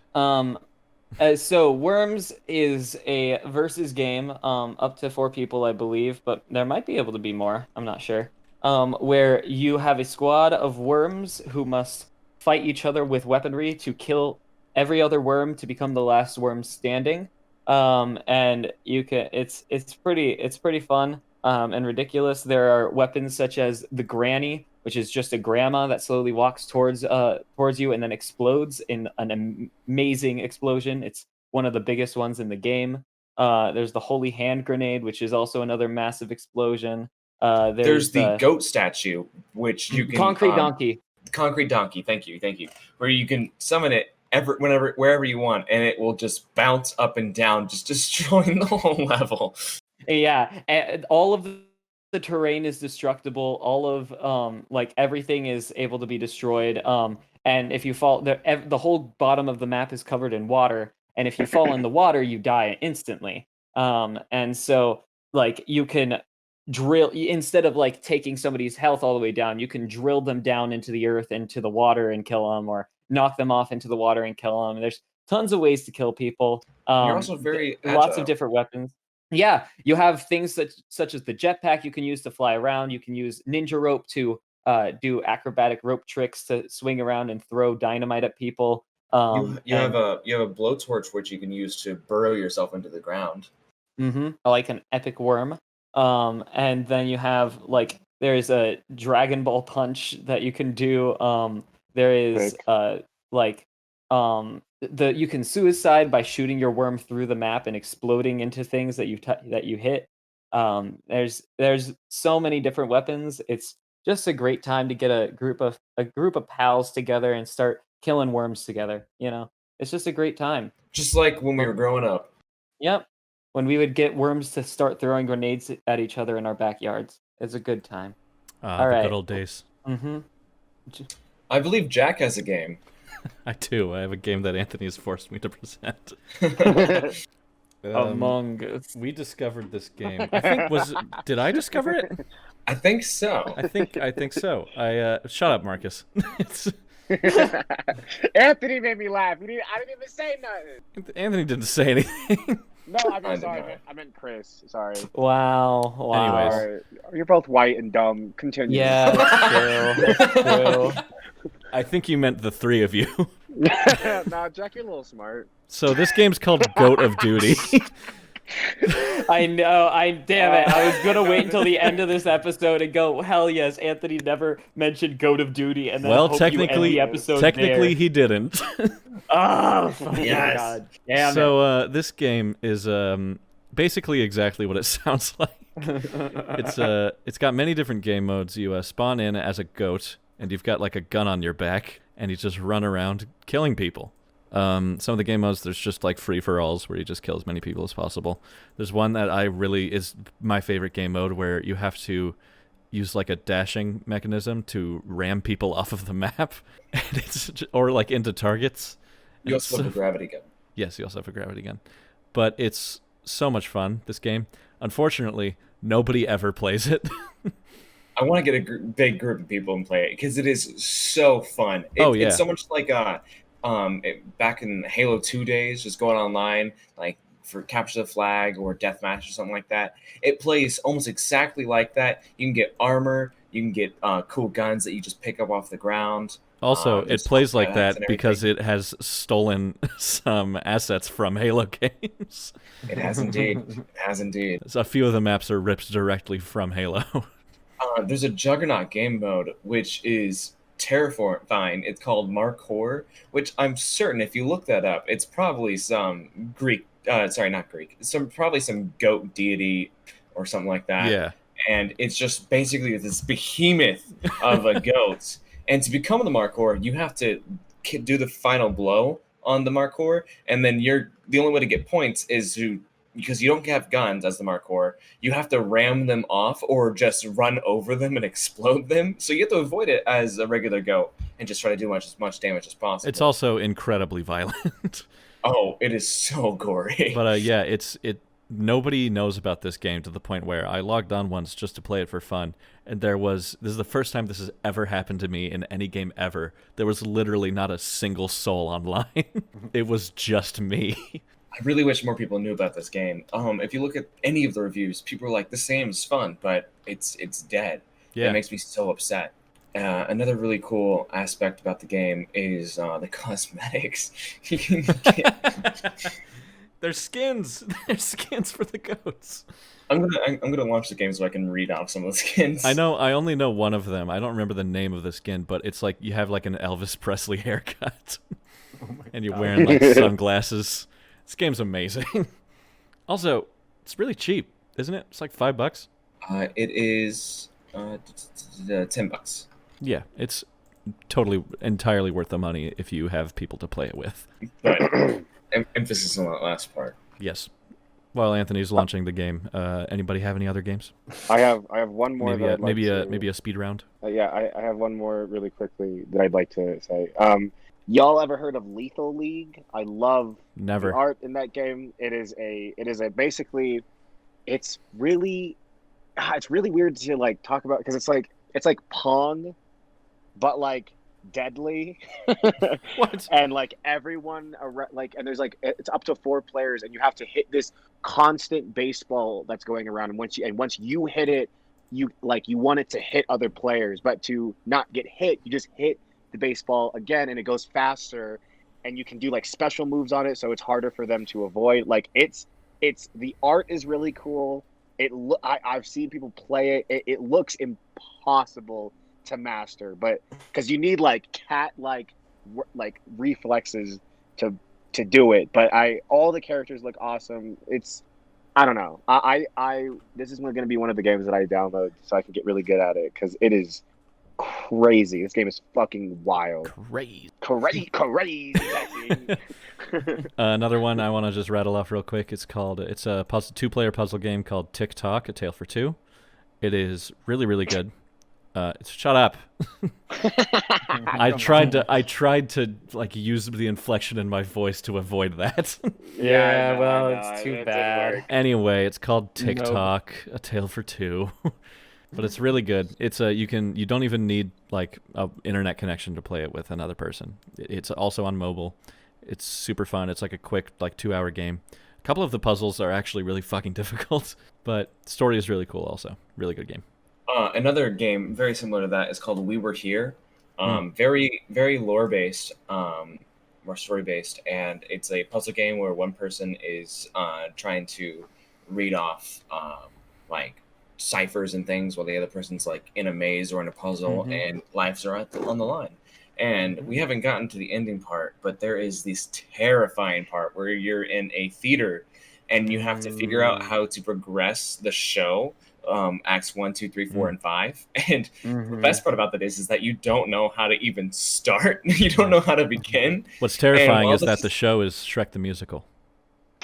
So Worms is a versus game, up to 4 people, I believe, but there might be able to be more. I'm not sure. Where you have a squad of worms who must fight each other with weaponry to kill every other worm to become the last worm standing. And you can it's pretty fun and ridiculous. There are weapons such as the Granny, which is just a grandma that slowly walks towards you and then explodes in an amazing explosion. It's one of the biggest ones in the game. There's the Holy Hand Grenade, which is also another massive explosion. There's the goat statue, which you can Concrete Donkey. Concrete Donkey. Thank you, where you can summon it wherever you want, and it will just bounce up and down, just destroying the whole level. Yeah, and all of the terrain is destructible. All of like everything is able to be destroyed. And if you fall, the whole bottom of the map is covered in water, and if you fall in the water, you die instantly. And so like you can drill, instead of like taking somebody's health all the way down, you can drill them down into the earth, into the water, and kill them, or knock them off into the water and kill them. There's tons of ways to kill people. You're also very lots agile. of different weapons. Yeah, you have things such as the jetpack you can use to fly around. You can use ninja rope to do acrobatic rope tricks to swing around and throw dynamite at people. You have a blowtorch which you can use to burrow yourself into the ground. Like an epic worm. And then you have like there's a Dragon Ball punch that you can do. There is you can suicide by shooting your worm through the map and exploding into things that you hit. There's so many different weapons. It's just a great time to get a group of pals together and start killing worms together. You know, it's just a great time. Just like when we were growing up. Yep, when we would get worms to start throwing grenades at each other in our backyards. It's a good time. All right, good old days. I believe Jack has a game. I do. I have a game that Anthony has forced me to present. Among Us. We discovered this game. I think did I discover it? I think so. I think so. Shut up, Marcus. Anthony made me laugh. I didn't even say nothing. Anthony didn't say anything. No, I'm sorry. I meant Chris. Sorry. Wow. Anyways. Sorry. You're both white and dumb. Continue. Yeah, that's true. I think you meant the three of you. Nah, Jack, you're a little smart. So this game's called Goat of Duty. I know. Damn it. I was gonna wait until the end of this episode and go, hell yes, Anthony never mentioned Goat of Duty, and then technically he didn't. Oh, yes. God. Damn so this game is basically exactly what it sounds like. It's got many different game modes. You spawn in as a goat, and you've got like a gun on your back, and you just run around killing people. Some of the game modes, there's just like free-for-alls where you just kill as many people as possible. There's one that is my favorite game mode, where you have to use like a dashing mechanism to ram people off of the map, and or like into targets. You also have a gravity gun. Yes, you also have a gravity gun. But it's so much fun, this game. Unfortunately, nobody ever plays it. I want to get a big group of people and play it because it is so fun. It's so much like back in Halo 2 days, just going online, like for Capture the Flag or Deathmatch or something like that. It plays almost exactly like that. You can get armor, you can get cool guns that you just pick up off the ground. Also, it plays like that because it has stolen some assets from Halo games. It has indeed. It has indeed. A few of the maps are ripped directly from Halo. There's a Juggernaut game mode, which is terrifying. It's called Markhor, which I'm certain if you look that up, it's probably some Greek, not Greek, probably some goat deity or something like that. Yeah. And it's just basically this behemoth of a goat. And to become the Markhor, you have to do the final blow on the Markhor, and then the only way to get points is because you don't have guns as the Markhor, you have to ram them off or just run over them and explode them. So you have to avoid it as a regular goat and just try to do as much damage as possible. It's also incredibly violent. Oh, it is so gory. But nobody knows about this game to the point where I logged on once just to play it for fun, and this is the first time this has ever happened to me in any game ever. There was literally not a single soul online. It was just me. I really wish more people knew about this game. If you look at any of the reviews, people are like, "This game is fun, but it's dead." Yeah. It makes me so upset. Another really cool aspect about the game is the cosmetics. You can get- There's skins. There's skins for the goats. I'm gonna launch the game so I can read off some of the skins. I know. I only know one of them. I don't remember the name of the skin, but it's like you have like an Elvis Presley haircut, and you're wearing like sunglasses. This game's amazing. Also, it's really cheap, isn't it? It's like $5. It is $10. Yeah, it's totally entirely worth the money if you have people to play it with. But emphasis on that last part. Yes. While Anthony's launching the game, anybody have any other games? I have one more. Maybe a speed round. Yeah, I have one more really quickly that I'd like to say. Y'all ever heard of Lethal League? I love Never. the art in that game. It is a basically, it's really weird to like talk about because it's like Pong, but like deadly. What? And like everyone and there's like it's up to 4 players and you have to hit this constant baseball that's going around, and once you hit it, you want it to hit other players, but to not get hit, you just hit the baseball again and it goes faster, and you can do like special moves on it so it's harder for them to avoid. Like it's the art is really cool. I've seen people play it. It looks impossible to master, but because you need like cat like reflexes to do it. But all the characters look awesome. I don't know. This is going to be one of the games that I download so I can get really good at it because it is crazy. This game is fucking wild. Crazy. Another one I want to just rattle off real quick. It's a 2-player puzzle game called TikTok: A Tale for Two. It is really, really good. Shut up. I tried to like use the inflection in my voice to avoid that. Yeah, well, it's too bad. Anyway, it's called TikTok: A Tale for Two. But it's really good. It's you don't even need like a internet connection to play it with another person. It's also on mobile. It's super fun. It's like a quick like 2-hour game. A couple of the puzzles are actually really fucking difficult, but the story is really cool also. Really good game. Another game very similar to that is called We Were Here. Very, very lore-based, more story-based, and it's a puzzle game where one person is trying to read off like ciphers and things while the other person's like in a maze or in a puzzle, and lives are on the line. And we haven't gotten to the ending part, but there is this terrifying part where you're in a theater and you have to figure out how to progress the show, acts 1, 2, 3, 4, and 5. And the best part about that is that you don't know how to even start. You don't know how to begin. What's terrifying is that the show is Shrek the Musical.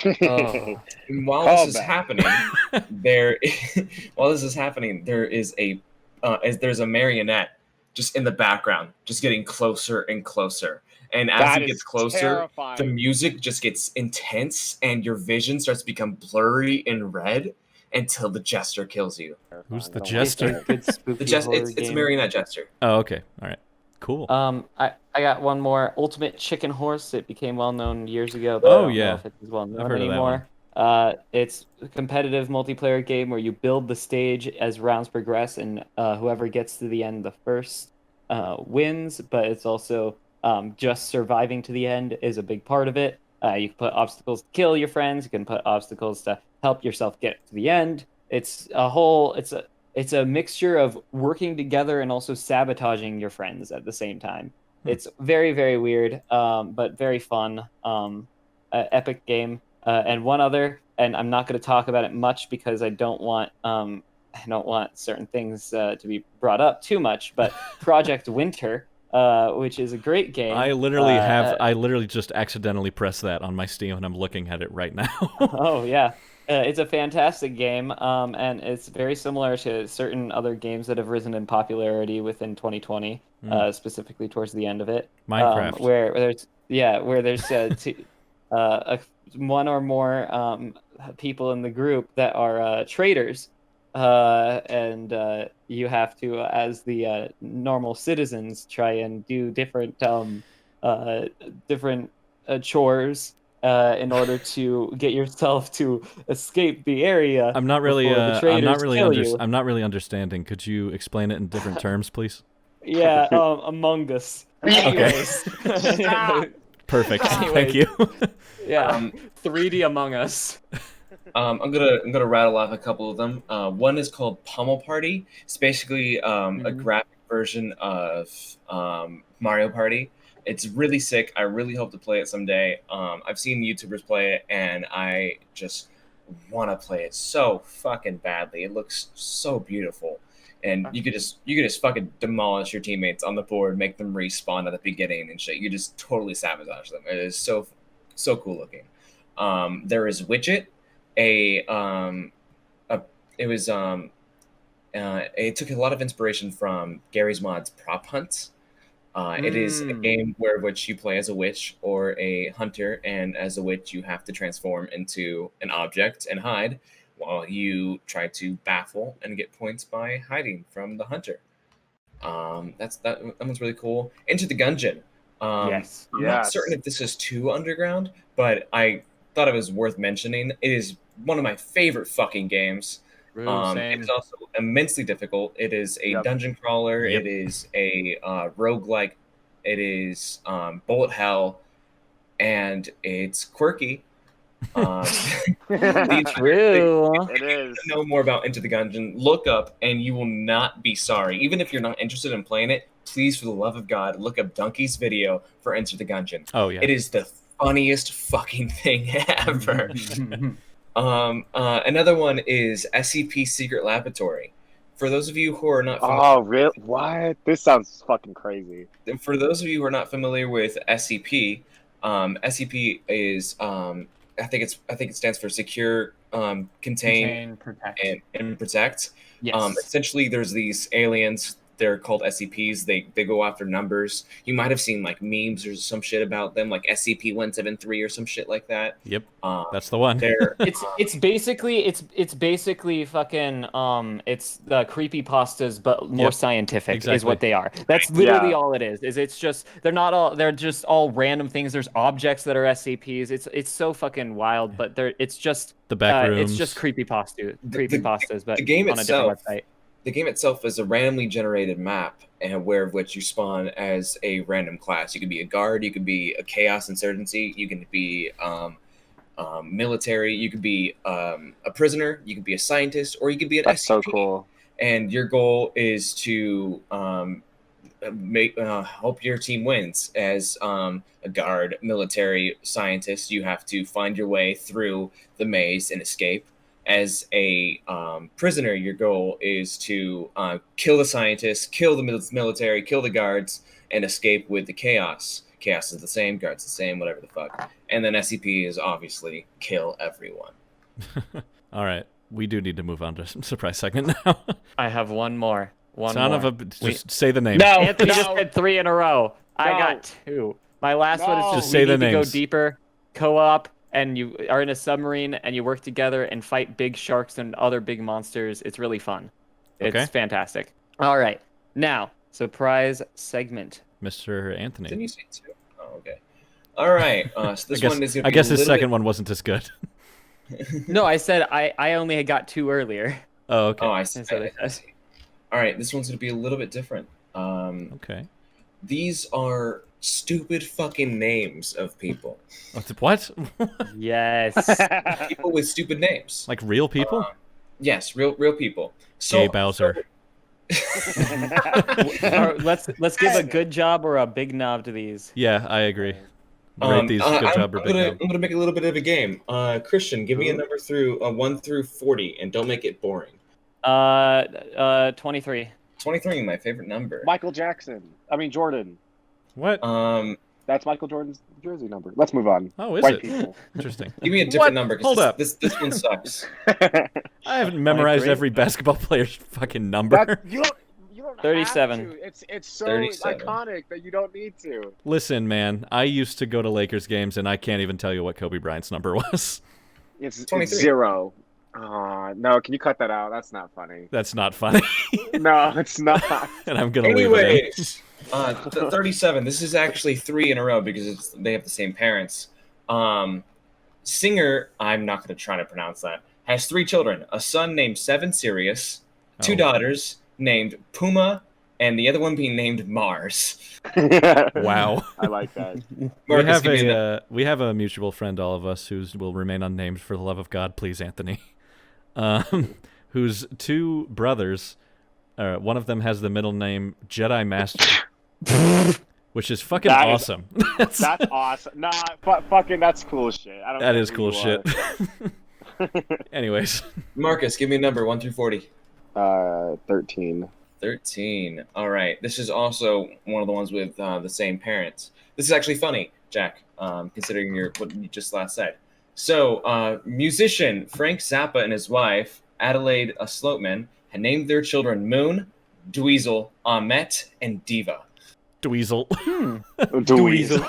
While this is happening, there is there's a marionette just in the background, just getting closer and closer. And as it gets closer, terrifying. The music just gets intense, and your vision starts to become blurry and red until the jester kills you. Who's the jester? It's a marionette jester. Oh, okay, all right. Cool. I got one more. Ultimate Chicken Horse. It became well known years ago. But I don't know if it's well known I've heard anymore. Of that one. It's a competitive multiplayer game where you build the stage as rounds progress, and whoever gets to the end the first wins. But it's also just surviving to the end is a big part of it. You can put obstacles to kill your friends. You can put obstacles to help yourself get to the end. It's a mixture of working together and also sabotaging your friends at the same time. It's very, very weird, but very fun. Epic game. And one other, and I'm not going to talk about it much because I don't want certain things to be brought up too much. But Project Winter, which is a great game. I literally just accidentally pressed that on my Steam, and I'm looking at it right now. Oh yeah. It's a fantastic game, and it's very similar to certain other games that have risen in popularity within 2020, specifically towards the end of it. Minecraft, where there's one or more people in the group that are traders, and you have to, as the normal citizens, try and do different chores. In order to get yourself to escape the area. I'm not really understanding. Could you explain it in different terms, please? Yeah, Among Us. Anyways. Perfect. Thank Anyways. you. Yeah, 3D Among Us. I'm gonna rattle off a couple of them. One is called Pummel Party. It's basically a graphic version of Mario Party. It's really sick. I really hope to play it someday. I've seen YouTubers play it, and I just want to play it so fucking badly. It looks so beautiful, and you could just fucking demolish your teammates on the board, make them respawn at the beginning and shit. You just totally sabotage them. It is so cool looking. There is Widget. It took a lot of inspiration from Gary's Mod's Prop Hunt. It is a game which you play as a witch or a hunter, and as a witch you have to transform into an object and hide while you try to baffle and get points by hiding from the hunter. That one's really cool. Into the Gungeon. Yes. I'm not certain if this is too underground, but I thought it was worth mentioning. It is one of my favorite fucking games. It's also immensely difficult. It is a dungeon crawler. Yep. It is a roguelike. It is bullet hell, and it's quirky. True. It is. To know more about Into the Gungeon, look up, and you will not be sorry. Even if you're not interested in playing it, please, for the love of God, look up Donkey's video for Enter the Gungeon. Oh yeah. It is the funniest fucking thing ever. Another one is SCP Secret Laboratory. For those of you who are not familiar, Oh, really? What? This sounds fucking crazy. for those of you who are not familiar with SCP, SCP is I think it stands for Secure, Contain, Protect. and Protect. Yes. Essentially, there's these aliens. They're called SCPs. They go after numbers. You might have seen like memes or some shit about them, like SCP-173 or some shit like that. Yep. That's the one. It's basically fucking it's the creepypastas but more scientific is Exactly. what they are. That's literally all it is. It's just they're just all random things. There's objects that are SCPs. It's so fucking wild, but it's just The back rooms. it's just creepypastas, but the game on a itself, different website. The game itself is a randomly generated map, and where of which you spawn as a random class. You could be a guard, you could be a chaos insurgency, you can be military, you could be a prisoner, you could be a scientist, or you could be an That's so SCP. cool. And your goal is to hope your team wins. As a guard, military, scientist, you have to find your way through the maze and escape. As a prisoner, your goal is to kill the scientists, kill the military, kill the guards, and escape with the chaos. Chaos is the same, guards the same, whatever the fuck. And then SCP is obviously kill everyone. All right. We do need to move on to some surprise segment now. I have one more. Just say the name. No. Anthony just said 3 in a row. I No. got 2. My last one is No. just Just say the we need to go names. deeper, co-op, and you are in a submarine and you work together and fight big sharks and other big monsters. It's really fun. It's Okay. fantastic. All right. Now, surprise segment. Mr. Anthony. Didn't you say 2? Oh, okay. All right. So this one is going to be I guess a his little second bit... one wasn't as good. No, I said I only had got 2 earlier. Oh, okay. Oh, I see. That's what I I see. All right. This one's going to be a little bit different. Okay. These are stupid fucking names of people. What? Yes. People with stupid names. Like real people? Yes, real people. Gay Bowser. Or let's give a good job or a big knob to these. Yeah, I agree. Rate these good job or big I'm job. gonna make a little bit of a game. Christian, give me a number through 1 through 40, and don't make it boring. 23. 23, my favorite number. Michael Jackson. I mean Jordan. What? That's Michael Jordan's jersey number. Let's move on. Oh, is White it? people. Interesting. Give me a What? different number. 'Cause Hold up. This one sucks. I haven't memorized 23? every basketball player's fucking number. You don't 37. have to. It's so 37. iconic that you don't need to. Listen, man, I used to go to Lakers games, and I can't even tell you what Kobe Bryant's number was. It's 23. 0. No, can you cut that out? That's not funny. That's not funny. No, it's not. And I'm going to leave it in. Anyways, 37. This is actually 3 in a row because they have the same parents. Singer, I'm not going to try to pronounce that, has 3 children. A son named Seven Sirius, 2 Oh. daughters named Puma and the other one being named Mars. Wow. I like that. Marcus, give me a We have a mutual friend, all of us, who will remain unnamed for the love of God, please, Anthony. Whose two brothers, one of them has the middle name Jedi Master, which is fucking awesome. That's awesome. Nah, fucking, that's cool shit. I don't That care is who cool you shit. are. Anyways, Marcus, give me a number 1 through 40. 13. 13. All right. This is also one of the ones with the same parents. This is actually funny, Jack, considering what you just last said. So, musician Frank Zappa and his wife, Adelaide Sloatman, had named their children Moon, Dweezil, Ahmet, and Diva. Dweezil. Dweezil.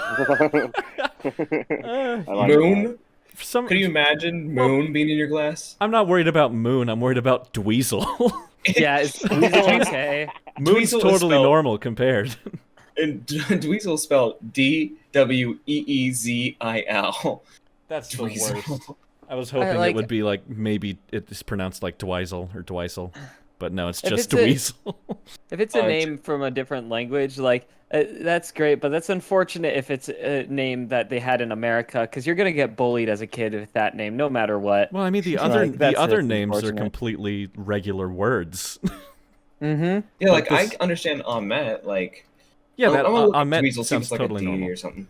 I like Moon? Some, Could you imagine Moon being in your glass? I'm not worried about Moon. I'm worried about Dweezil. Yeah, is Dweezil okay? Moon's Dweezil is totally spelled- normal compared. And Dweezil spelled D-W-E-E-Z-I-L. That's the Dweezil. worst. I was hoping like- it would be like maybe it's pronounced like Dweezil or Dweisel, but no, it's If just it's Dweezil. If it's a name from a different language, like that's great, but that's unfortunate if it's a name that they had in America, because you're gonna get bullied as a kid with that name, no matter what. Well, I mean the Like, that's other just names are unfortunate. completely regular words. Mm-hmm. Yeah, like, this- I understand Ahmet, like... Yeah, I'm that gonna look at Ahmet Dweezil, see if sounds it's like totally a D normal. or something.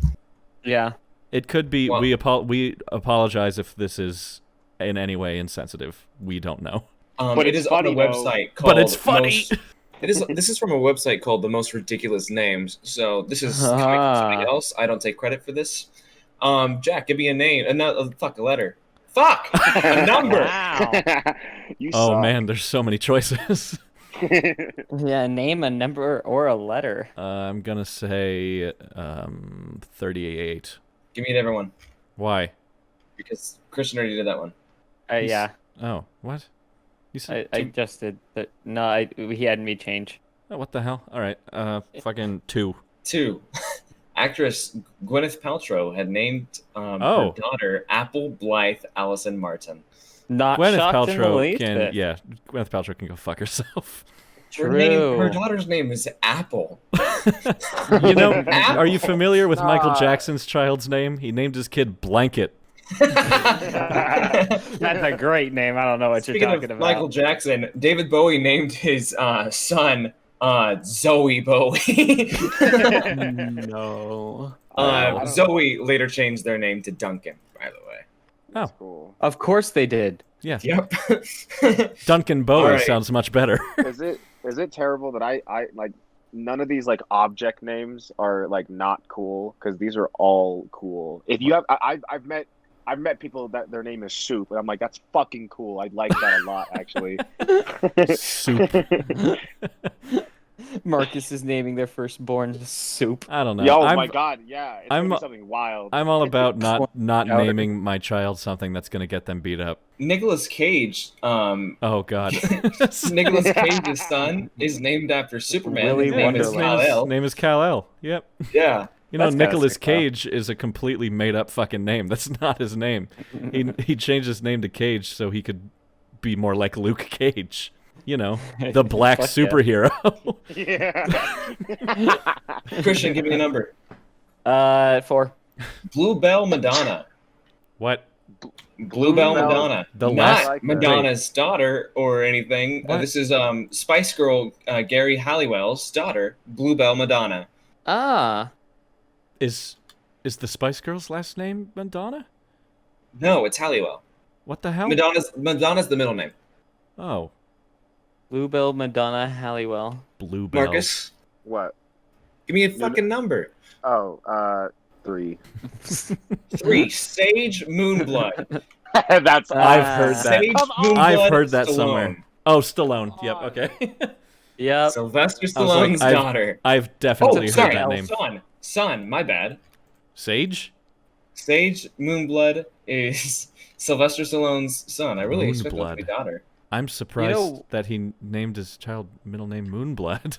Yeah. It could be. Well- We apologize if this is in any way insensitive. We don't know. But It it's is on a funny, though. website called... But it's funny. This is from a website called The Most Ridiculous Names. So this is coming from somebody else. I don't take credit for this. Jack, give me a name. A letter. Fuck! A number! Wow. You Oh suck. man, there's so many choices. Yeah, name a number or a letter. I'm gonna say 38. Give me a different one. Why? Because Christian already did that one. Yeah, Oh, what? You said I two- just did that. No, he had me change. Oh, what the hell? All right. Fucking 2. 2. Actress Gwyneth Paltrow had named her Oh. daughter Apple Blythe Allison Martin. Not Gwyneth shocked in the Paltrow least can, bit. yeah. Gwyneth Paltrow can go fuck herself. Her daughter's name is Apple. You know, Apple. are you familiar with Michael Nah. Jackson's child's name? He named his kid Blanket. That's a great name. I don't know what Speaking you're talking of about. Michael Jackson, David Bowie named his son Zoe Bowie. No. don't- Zoe later changed their name to Duncan, by the way. That's cool. Of course they did. Yeah. Yep. Duncan Bowie All right. sounds much better. Is it terrible that I like none of these like object names are like not cool, because these are all cool. If you have I've met people that their name is Soup, and I'm like, that's fucking cool. I like that a lot, actually. Soup. Marcus is naming their firstborn Soup. I don't know. Yo, I'm, my God, yeah, it's gonna I'm- be something wild. I'm all about not Chowder. naming my child something that's gonna get them beat up. Nicolas Cage, Oh God. Nicolas Cage's son is named after Superman. Willy His name is Wonderland. Kal-El. Name is Kal-El. Yep. Yeah. You know, That's kinda Nicolas sick, though. Cage is a completely made up fucking name. That's not his name. He changed his name to Cage so he could be more like Luke Cage. You know, the black Fuck yeah. superhero. Yeah. Christian, give me a number. 4. Bluebell Madonna. What? Bluebell Bluebell- Madonna. The Not last- like that. Madonna's daughter or anything. What? This is Spice Girl Gary Halliwell's daughter, Bluebell Madonna. Ah. Is the Spice Girls' last name Madonna? No, it's Halliwell. What the hell? Madonna's the middle name. Oh, Bluebell Madonna Halliwell. Bluebell. Marcus, What? give me a fucking number. Oh, 3. 3. Sage Moonblood. That's I've heard that. Sage Come on. Moonblood I've heard that Stallone. somewhere. Oh, Stallone. Yep. on. Okay. Yep. Sylvester I was like, Stallone's I've- daughter. I've definitely Oh, sorry, heard that name. Son, my bad. Sage? Sage Moonblood is Sylvester Stallone's son. I really expect that to be Moonblood. daughter. I'm surprised know- that he named his child middle name Moonblood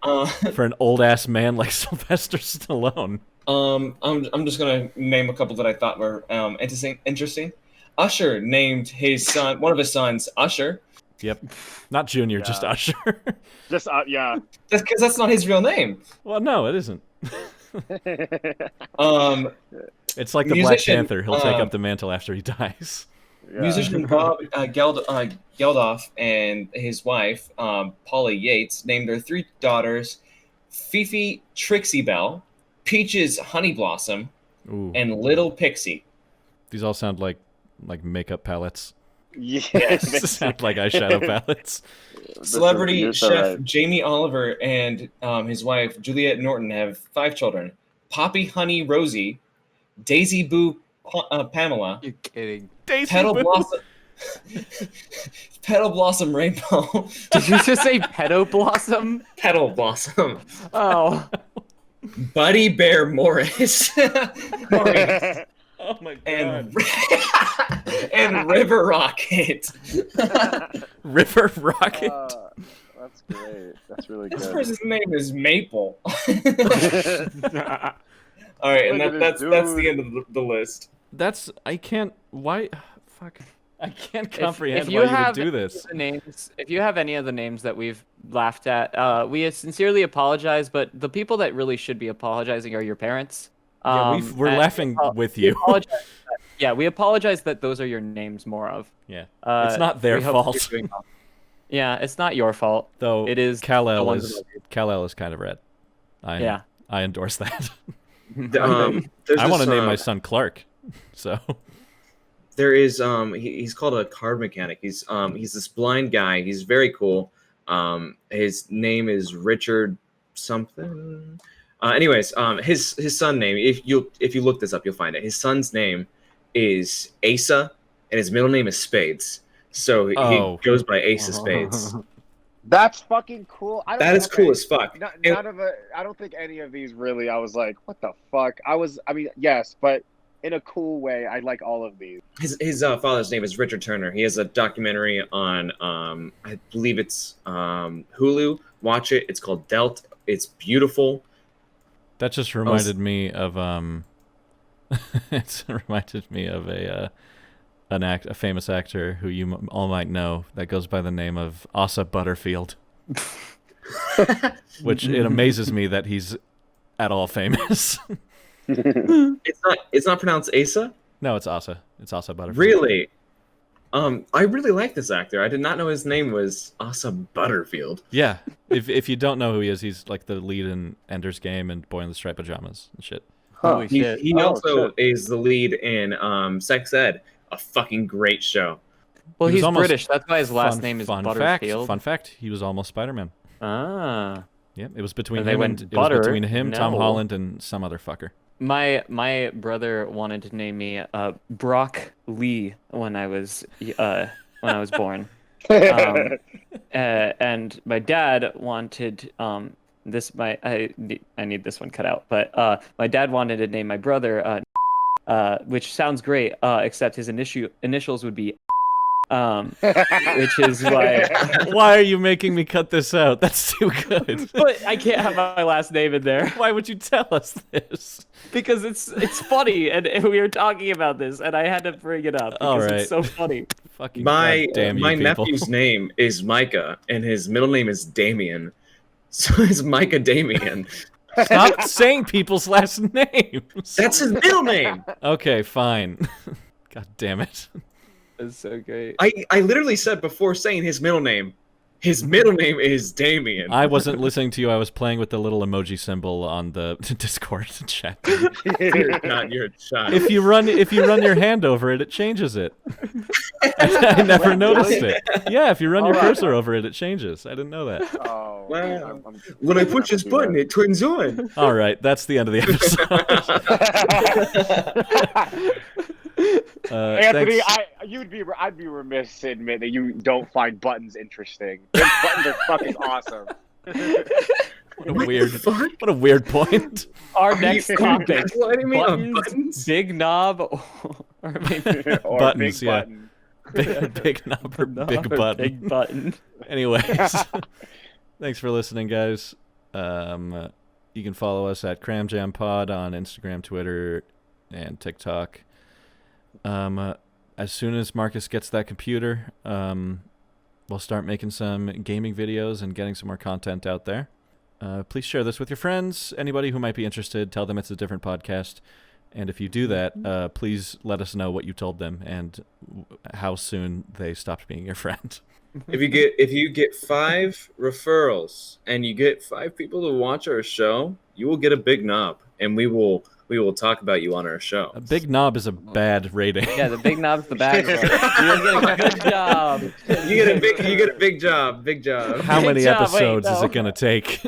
Uh, for an old ass man like Sylvester Stallone. I'm just gonna name a couple that I thought were interesting. Usher named his son, one of his sons, Usher. Yep. Not Junior, just Yeah. Usher. Just yeah. That's because that's not his real name. Well, no, it isn't. Um, It's like the Black Musician, Panther. He'll take up the mantle after he dies. Yeah. Musician Bob Geldof and his wife, Polly Yates, named their 3 daughters Fifi Trixie Belle, Peaches Honey Blossom, Ooh. and Little Pixie. These all sound like makeup palettes. Yeah. Sound like eyeshadow palettes. Celebrity You're so chef right. Jamie Oliver and his wife Juliette Norton have 5 children: Poppy Honey Rosie, Daisy Boo Pamela, You're kidding. Daisy Petal Boo. Blossom Petal Blossom Rainbow, Did you just say pedo blossom? Petal Blossom, Oh. Buddy Bear Morris, Maurice, Oh my and and River Rocket. River Rocket. That's great. That's really This good. person's name is Maple. All right, and Look at that's this the dude. end of the list. That's I can't. Why? Fuck. I can't If comprehend you why you have would do any this. of the names, if you have any of the names that we've laughed at, we sincerely apologize. But the people that really should be apologizing are your parents. Yeah, we're and laughing with we you. apologize that- yeah, we apologize that those are your names more of. Yeah, it's not their we hope that fault. you're doing well. Yeah, it's not your fault. Though It is the Kal-El ones is above you. Kal-El is kind of red. Yeah. I endorse that. There's I want to this, name my son Clark. So There is he's called a card mechanic. He's this blind guy. He's very cool. His name is Richard something. Anyways, his son name, if you look this up, you'll find it. His son's name is Asa, and his middle name is Spades. So he goes by Asa Spades. That's fucking cool. That is cool as fuck. I don't think any of these really. I was like, what the fuck? I mean, yes, but in a cool way. I like all of these. His father's name is Richard Turner. He has a documentary on I believe it's Hulu. Watch it. It's called Delt. It's beautiful. that just reminded me of it reminded me of a famous actor who you all might know that goes by the name of Asa Butterfield. Which it amazes me that he's at all famous. It's not pronounced Asa. No, it's Asa. It's Asa Butterfield. Really? I really like this actor. I did not know his name was Asa Butterfield. Yeah. If you don't know who he is, he's like the lead in Ender's Game and Boy in the Striped Pajamas and shit. Holy He shit. also shit. is the lead in Sex Ed, a fucking great show. Well, He was he's almost- British. That's why his last name is Butterfield. Fun fact, he was almost Spider-Man. Ah. Yeah, it was between And they him went and butter? Tom No. Holland, and some other fucker. My brother wanted to name me Brock Lee when I was born. And my dad wanted I need this one cut out, but my dad wanted to name my brother which sounds great, except his initials would be which is why Why are you making me cut this out? That's too good. but I can't have my last name in there Why would you tell us this? because it's funny and we were talking about this and I had to bring it up because All right. it's so funny. Fucking My goddamn you my people. nephew's name is Micah, and his middle name is Damien. So it's Micah Damien. Stop saying people's last names. That's his middle name. Okay, fine. God damn it. It's so great. I literally said before saying his middle name is Damien. I wasn't listening to you. I was playing with the little emoji symbol on the Discord chat. Dear God, you're a child. If you run your hand over it, it changes it. I never noticed it. Yeah, if you run your cursor over it, it changes. I didn't know that. Oh, Wow. I'm When I push this button, it turns on. All right, that's the end of the episode. Anthony, thanks. I'd be remiss to admit that you don't find buttons interesting. Those buttons are fucking awesome. What a weird point. Our next topic: What do you mean on buttons, buttons? big knob, or maybe Or Buttons, big yeah. button. Big knob or big or button. big button. Anyways, thanks for listening, guys. You can follow us at CramJamPod on Instagram, Twitter, and TikTok. As soon as Marcus gets that computer, we'll start making some gaming videos and getting some more content out there. Please share this with your friends. Anybody who might be interested, tell them it's a different podcast. And if you do that, please let us know what you told them and how soon they stopped being your friend. If you get 5 referrals and you get 5 people to watch our show, you will get a big knob, and we will talk about you on our show. A big knob is a bad rating. Yeah, the big knob's the bad one. You're getting a good job. You get a big job. Big job. How many Big job, episodes wait, is no. it gonna take?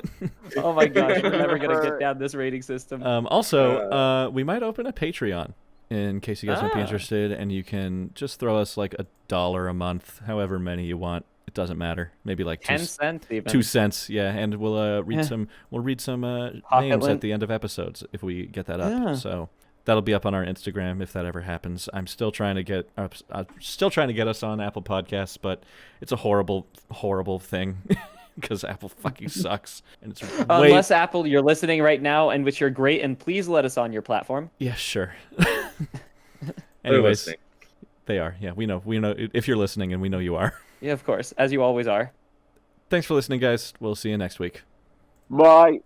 Oh my gosh, we're never gonna get down this rating system. Also, we might open a Patreon in case you guys might be Ah. interested, and you can just throw us like $1 a month, however many you want. It doesn't matter. Maybe like 10 cents even. 2 cents, yeah. And we'll read some names link. at the end of episodes if we get that up. Yeah. So that'll be up on our Instagram if that ever happens. I'm still trying to get us on Apple Podcasts, but it's a horrible thing. Because Apple fucking sucks, and it's Unless Apple, you're listening right now, and which you're great, and please let us on your platform. Yeah, sure. They're Anyways, listening. they are. Yeah, we know if you're listening, and we know you are. Yeah, of course, as you always are. Thanks for listening, guys. We'll see you next week. Bye.